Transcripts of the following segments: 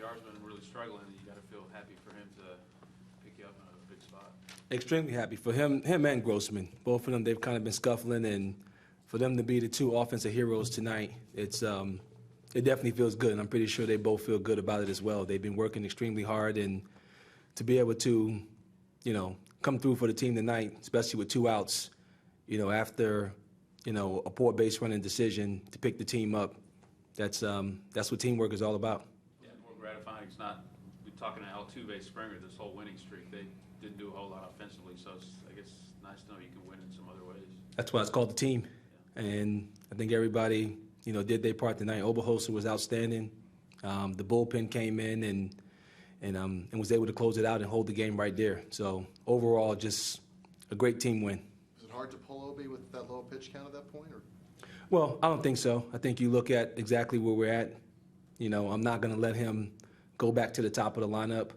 PR's been really struggling, and you got to feel happy for him to pick you up in a big spot. Extremely happy for him and Grossman. Both of them, they've kind of been scuffling, and for them to be the two offensive heroes tonight, it definitely feels good, and I'm pretty sure they both feel good about it as well. They've been working extremely hard, and to be able to, come through for the team tonight, especially with 2 outs, after, a poor base running decision to pick the team up, that's what teamwork is all about. Yeah, more gratifying. It's not, we're talking to Altuve, Springer, this whole winning streak. They didn't do a whole lot offensively, so I guess it's nice to know you can win in some other ways. That's why it's called the team. Yeah. And I think everybody, did their part tonight. Oberholtzer was outstanding. The bullpen came in and was able to close it out and hold the game right there. So overall, just a great team win. Is it hard to pull Obi with that low pitch count at that point? Or? Well, I don't think so. I think you look at exactly where we're at. I'm not going to let him go back to the top of the lineup.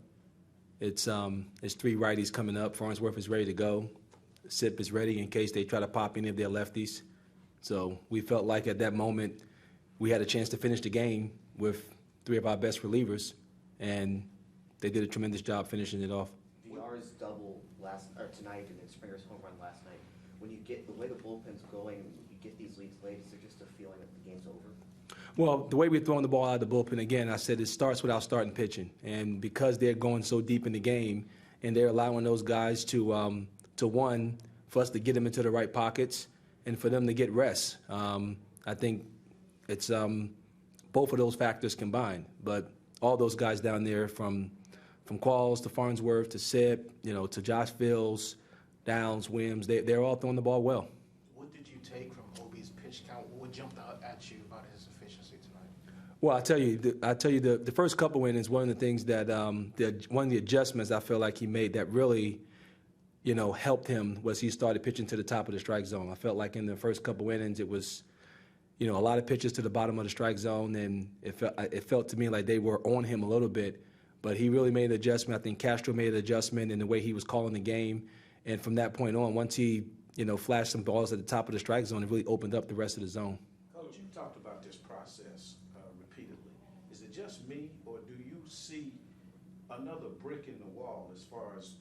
It's 3 righties coming up. Farnsworth is ready to go. Sip is ready in case they try to pop any of their lefties. So we felt like at that moment we had a chance to finish the game with 3 of our best relievers, and they did a tremendous job finishing it off. VR's double tonight and then Springer's home run last night. When you get the way the bullpen's going, you get these leads late, is there just a feeling that the game's over? Well, the way we're throwing the ball out of the bullpen, again, I said it starts without starting pitching. And because they're going so deep in the game and they're allowing those guys to one, for us to get them into the right pockets and for them to get rest. I think it's both of those factors combined. But all those guys down there from Qualls to Farnsworth to Sip, to Josh Fields, Downs, Williams, they're all throwing the ball well. What did you take from Obi's pitch count? What jumped out at you about his efficiency tonight? Well, I tell you, the first couple innings, one of the things that one of the adjustments I feel like he made that really, helped him was he started pitching to the top of the strike zone. I felt like in the first couple innings it was, a lot of pitches to the bottom of the strike zone, and it felt to me like they were on him a little bit. But he really made an adjustment. I think Castro made an adjustment in the way he was calling the game. And from that point on, once he, flashed some balls at the top of the strike zone, it really opened up the rest of the zone. Coach, you talked about this process repeatedly. Is it just me, or do you see another brick in the wall as far as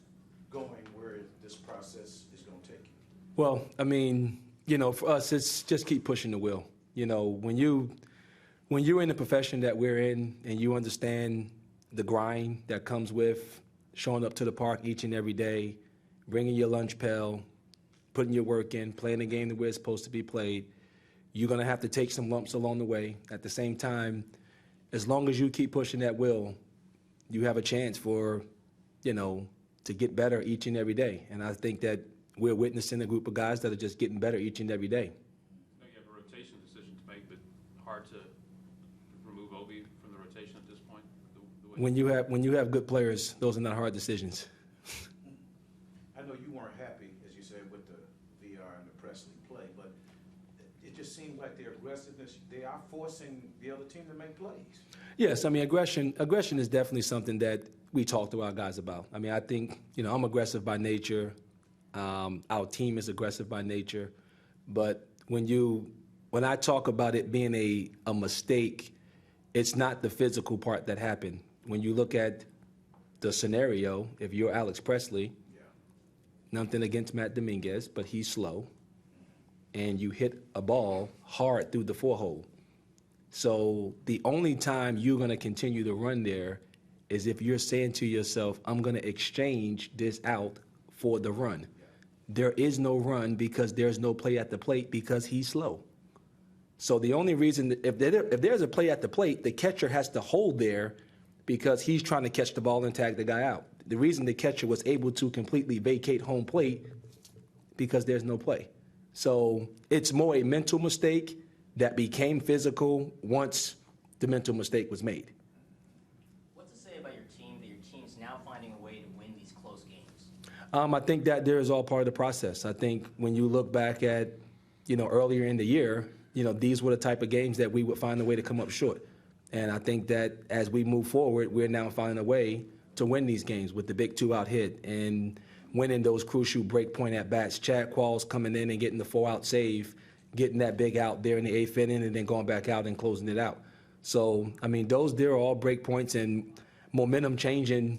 going where this process is going to take you? Well, I mean, for us, it's just keep pushing the wheel. When you're in the profession that we're in and you understand the grind that comes with showing up to the park each and every day, bringing your lunch pail, putting your work in, playing the game the way it's supposed to be played, you're going to have to take some lumps along the way. At the same time, as long as you keep pushing that wheel, you have a chance for, to get better each and every day. And I think that we're witnessing a group of guys that are just getting better each and every day. You have a rotation decision to make, but hard to remove Obi from the rotation at this point. When you have good players, those are not hard decisions. I know you weren't happy, as you said, with the VR and the Presley play, but it just seemed like their aggressiveness, they are forcing the other team to make plays. Yes, I mean, aggression is definitely something that we talk to our guys about. I mean, I think, I'm aggressive by nature. Our team is aggressive by nature. But when I talk about it being a mistake, it's not the physical part that happened. When you look at the scenario, if you're Alex Presley, nothing against Matt Dominguez, but he's slow, and you hit a ball hard through the 4-hole. So the only time you're going to continue to run there is if you're saying to yourself, I'm going to exchange this out for the run. There is no run because there's no play at the plate because he's slow. So the only reason, if there's a play at the plate, the catcher has to hold there because he's trying to catch the ball and tag the guy out. The reason the catcher was able to completely vacate home plate because there's no play. So it's more a mental mistake that became physical once the mental mistake was made. What's to say about your team that your team's now finding a way to win these close games? I think that there is all part of the process. I think when you look back at, earlier in the year, these were the type of games that we would find a way to come up short. And I think that as we move forward, we're now finding a way to win these games with the big 2-out hit and winning those crucial break point at-bats. Chad Qualls coming in and getting the 4-out save, getting that big out there in the 8th inning and then going back out and closing it out. So, I mean, there are all break points and momentum changing,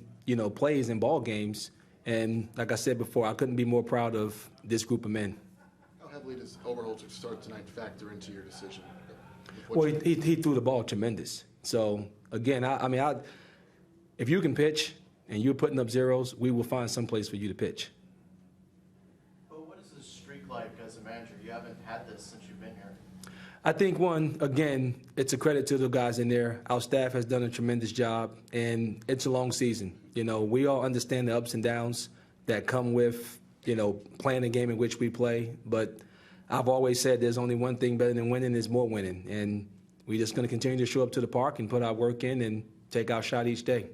plays in ball games. And like I said before, I couldn't be more proud of this group of men. How heavily does Oberholtzer's start tonight factor into your decision? Well, he threw the ball tremendous. So, again, if you can pitch and you're putting up zeros, we will find some place for you to pitch. But what is this streak like as a manager? You haven't had this since you've been here. I think, again, it's a credit to the guys in there. Our staff has done a tremendous job, and it's a long season. We all understand the ups and downs that come with, playing the game in which we play. But I've always said there's only one thing better than winning is more winning. And we're just going to continue to show up to the park and put our work in and take our shot each day.